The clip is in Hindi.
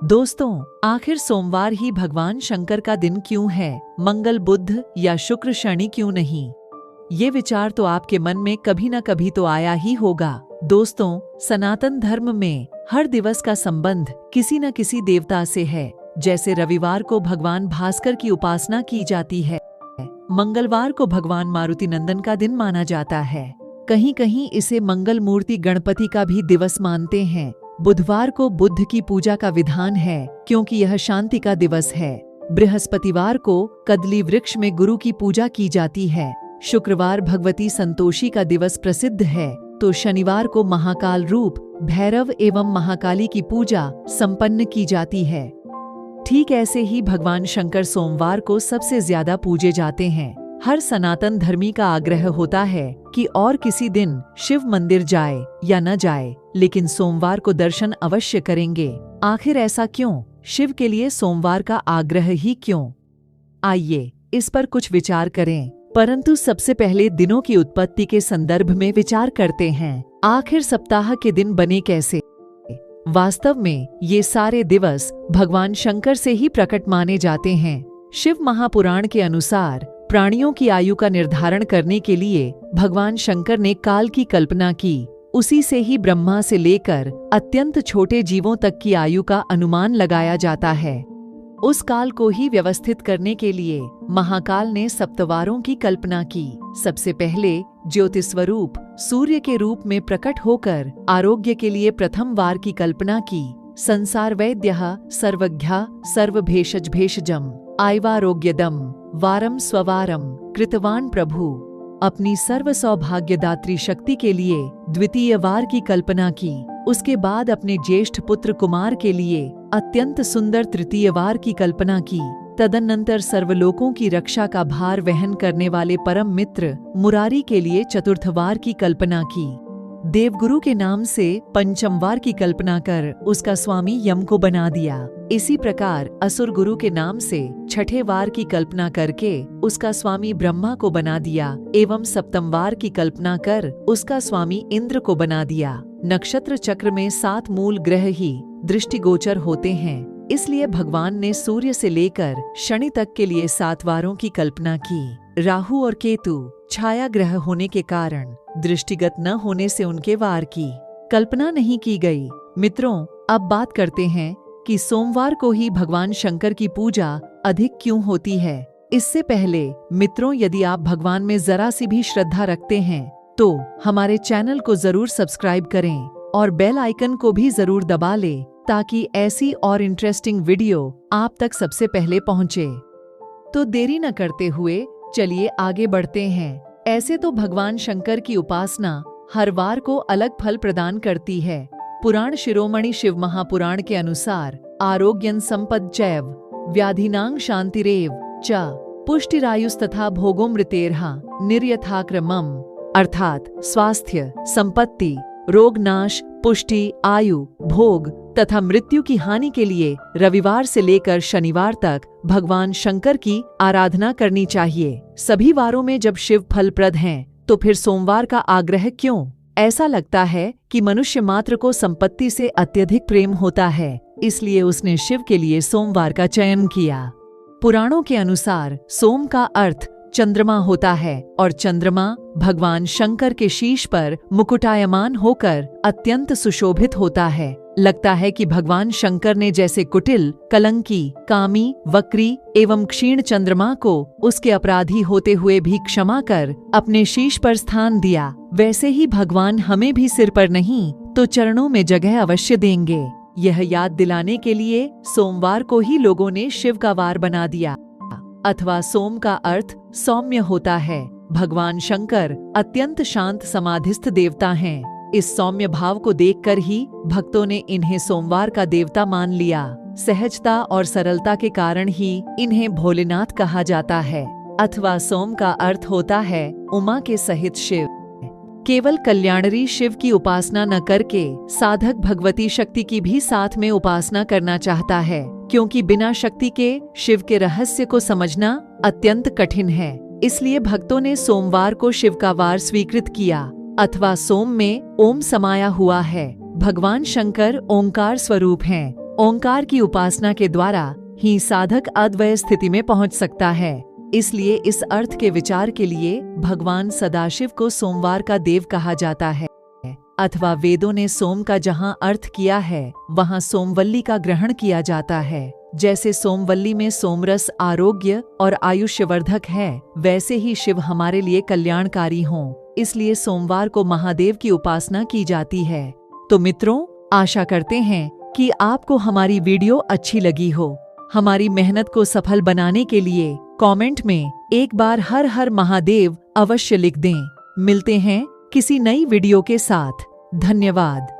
दोस्तों, आखिर सोमवार ही भगवान शंकर का दिन क्यों है? मंगल, बुध या शुक्र शनि क्यों नहीं? ये विचार तो आपके मन में कभी न कभी तो आया ही होगा। दोस्तों, सनातन धर्म में हर दिवस का संबंध किसी न किसी देवता से है। जैसे रविवार को भगवान भास्कर की उपासना की जाती है, मंगलवार को भगवान मारुति नंदन का दिन माना जाता है, कहीं कहीं इसे मंगल मूर्ति गणपति का भी दिवस मानते हैं। बुधवार को बुद्ध की पूजा का विधान है क्योंकि यह शांति का दिवस है। बृहस्पतिवार को कदली वृक्ष में गुरु की पूजा की जाती है। शुक्रवार भगवती संतोषी का दिवस प्रसिद्ध है, तो शनिवार को महाकाल रूप भैरव एवं महाकाली की पूजा संपन्न की जाती है। ठीक ऐसे ही भगवान शंकर सोमवार को सबसे ज्यादा पूजे जाते हैं। हर सनातन धर्मी का आग्रह होता है कि और किसी दिन शिव मंदिर जाए या न जाए, लेकिन सोमवार को दर्शन अवश्य करेंगे। आखिर ऐसा क्यों? शिव के लिए सोमवार का आग्रह ही क्यों? आइए इस पर कुछ विचार करें, परंतु सबसे पहले दिनों की उत्पत्ति के संदर्भ में विचार करते हैं। आखिर सप्ताह के दिन बने कैसे? वास्तव में ये सारे दिवस भगवान शंकर से ही प्रकट माने जाते हैं। शिव महापुराण के अनुसार प्राणियों की आयु का निर्धारण करने के लिए भगवान शंकर ने काल की कल्पना की। उसी से ही ब्रह्मा से लेकर अत्यंत छोटे जीवों तक की आयु का अनुमान लगाया जाता है। उस काल को ही व्यवस्थित करने के लिए महाकाल ने सप्तवारों की कल्पना की। सबसे पहले ज्योतिस्वरूप सूर्य के रूप में प्रकट होकर आरोग्य के लिए प्रथम वार की कल्पना की। संसार वैद्यः सर्वज्ञः सर्वभेषज भेषजम आयवारोग्यदम वारम स्ववारम कृतवान प्रभु। अपनी सर्व सौभाग्यदात्री शक्ति के लिए द्वितीय वार की कल्पना की। उसके बाद अपने ज्येष्ठ पुत्र कुमार के लिए अत्यंत सुंदर तृतीय वार की कल्पना की। तदनंतर सर्वलोकों की रक्षा का भार वहन करने वाले परम मित्र मुरारी के लिए चतुर्थ वार की कल्पना की। देवगुरु के नाम से पंचम वार की कल्पना कर उसका स्वामी यम को बना दिया। इसी प्रकार असुर गुरु के नाम से छठे वार की कल्पना करके उसका स्वामी ब्रह्मा को बना दिया एवं सप्तम वार की कल्पना कर उसका स्वामी इंद्र को बना दिया। नक्षत्र चक्र में 7 मूल ग्रह ही दृष्टिगोचर होते हैं, इसलिए भगवान ने सूर्य से लेकर शनि तक के लिए 7 वारों की कल्पना की। राहु और केतु छाया ग्रह होने के कारण दृष्टिगत न होने से उनके वार की कल्पना नहीं की गई। मित्रों, अब बात करते हैं कि सोमवार को ही भगवान शंकर की पूजा अधिक क्यों होती है। इससे पहले मित्रों, यदि आप भगवान में जरा सी भी श्रद्धा रखते हैं तो हमारे चैनल को जरूर सब्सक्राइब करें और बेल आइकन को भी जरूर दबा लें ताकि ऐसी और इंटरेस्टिंग वीडियो आप तक सबसे पहले पहुंचे। तो देरी न करते हुए चलिए आगे बढ़ते हैं। ऐसे तो भगवान शंकर की उपासना हर वार को अलग फल प्रदान करती है। पुराण शिरोमणि शिव महापुराण के अनुसार आरोग्यं संपद चैव व्याधिनां शांतिरेव च पुष्टिरायुस् तथा भोगोमृतेर्हा निर्यथाक्रमम्, अर्थात स्वास्थ्य, संपत्ति, रोग नाश, पुष्टि, आयु, भोग तथा मृत्यु की हानि के लिए रविवार से लेकर शनिवार तक भगवान शंकर की आराधना करनी चाहिए। सभी वारों में जब शिव फलप्रद हैं, तो फिर सोमवार का आग्रह क्यों? ऐसा लगता है कि मनुष्य मात्र को संपत्ति से अत्यधिक प्रेम होता है, इसलिए उसने शिव के लिए सोमवार का चयन किया। पुराणों के अनुसार सोम का अर्थ चंद्रमा होता है और चंद्रमा भगवान शंकर के शीश पर मुकुटायमान होकर अत्यंत सुशोभित होता है। लगता है कि भगवान शंकर ने जैसे कुटिल, कलंकी, कामी, वक्री एवं क्षीण चंद्रमा को उसके अपराधी होते हुए भी क्षमा कर अपने शीश पर स्थान दिया, वैसे ही भगवान हमें भी सिर पर नहीं तो चरणों में जगह अवश्य देंगे। यह याद दिलाने के लिए सोमवार को ही लोगों ने शिव का वार बना दिया। अथवा सोम का अर्थ सौम्य होता है। भगवान शंकर अत्यंत शांत समाधिस्थ देवता हैं। इस सौम्य भाव को देखकर ही भक्तों ने इन्हें सोमवार का देवता मान लिया। सहजता और सरलता के कारण ही इन्हें भोलेनाथ कहा जाता है। अथवा सोम का अर्थ होता है उमा के सहित शिव। केवल कल्याणरी शिव की उपासना न करके साधक भगवती शक्ति की भी साथ में उपासना करना चाहता है, क्योंकि बिना शक्ति के शिव के रहस्य को समझना अत्यंत कठिन है। इसलिए भक्तों ने सोमवार को शिव का वार स्वीकृत किया। अथवा सोम में ओम समाया हुआ है। भगवान शंकर ओंकार स्वरूप हैं। ओंकार की उपासना के द्वारा ही साधक अद्वय स्थिति में पहुंच सकता है। इसलिए इस अर्थ के विचार के लिए भगवान सदाशिव को सोमवार का देव कहा जाता है, अथवा वेदों ने सोम का जहां अर्थ किया है वहां सोमवल्ली का ग्रहण किया जाता है। जैसे सोमवल्ली में सोमरस आरोग्य और आयुष्यवर्धक है, वैसे ही शिव हमारे लिए कल्याणकारी हों, इसलिए सोमवार को महादेव की उपासना की जाती है। तो मित्रों, आशा करते हैं कि आपको हमारी वीडियो अच्छी लगी हो। हमारी मेहनत को सफल बनाने के लिए कमेंट में एक बार हर हर महादेव अवश्य लिख दें। मिलते हैं किसी नई वीडियो के साथ। धन्यवाद।